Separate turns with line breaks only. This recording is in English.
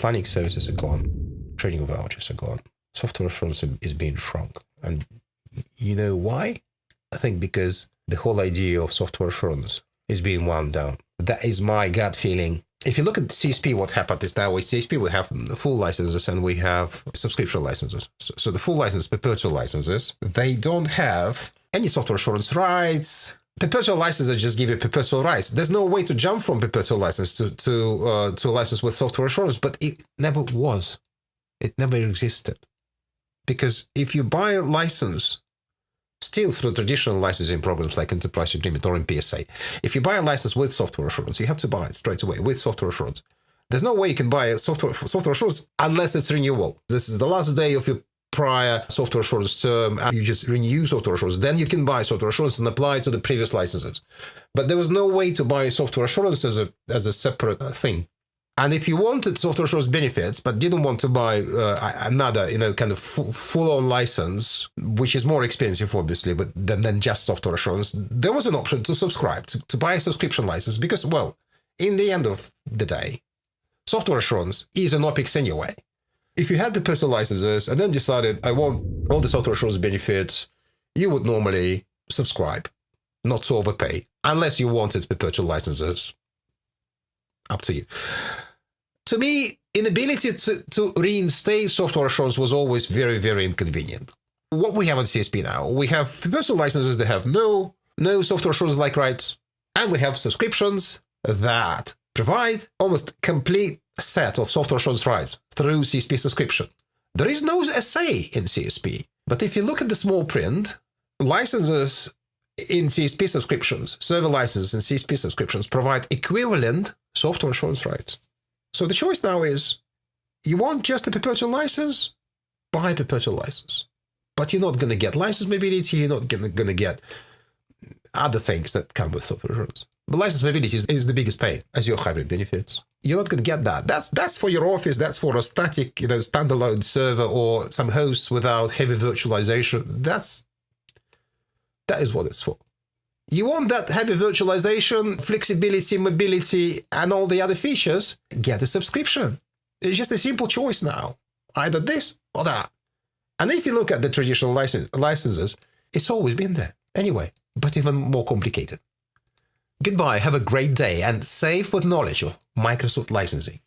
planning services are gone. Training vouchers are gone. Software assurance is being shrunk. And you know why? I think because the whole idea of software assurance is being wound down. That is my gut feeling. If you look at CSP, what happened is that with CSP, we have full licenses and we have subscription licenses. So the full license, perpetual licenses, they don't have any software assurance rights. Perpetual licenses just give you perpetual rights. There's no way to jump from perpetual license to a license with software assurance, but it never was. It never existed. Because if you buy a license, still through traditional licensing programs like Enterprise Agreement or MPSA, if you buy a license with software assurance, you have to buy it straight away with software assurance. There's no way you can buy a software assurance unless it's renewable. This is the last day of your prior software assurance term, and you just renew software assurance. Then you can buy software assurance and apply to the previous licenses. But there was no way to buy software assurance as a separate thing. And if you wanted software assurance benefits, but didn't want to buy another, kind of full-on license, which is more expensive, obviously, but than just software assurance, there was an option to subscribe, to buy a subscription license, because, well, in the end of the day, software assurance is an OpEx anyway. If you had the perpetual licenses and then decided, I want all the software assurance benefits, you would normally subscribe, not to overpay, unless you wanted perpetual licenses. Up to you. To me, inability to reinstate software assurance was always very, very inconvenient. What we have on CSP now, we have perpetual licenses that have no software assurance-like rights, and we have subscriptions that provide almost complete set of software assurance rights through CSP subscription. There is no SA in CSP, but if you look at the small print, licenses in CSP subscriptions, server licenses and CSP subscriptions provide equivalent software assurance rights. So the choice now is, you want just a perpetual license? Buy a perpetual license. But you're not going to get license mobility, you're not going to get other things that come with software assurance. But license mobility is the biggest pain, as your hybrid benefits. You're not going to get that. That's for your office, that's for a static, standalone server or some hosts without heavy virtualization. That is what it's for. You want that heavy virtualization, flexibility, mobility, and all the other features, get a subscription. It's just a simple choice now. Either this or that. And if you look at the traditional licenses, it's always been there. Anyway, but even more complicated. Goodbye, have a great day, and save with knowledge of Microsoft licensing.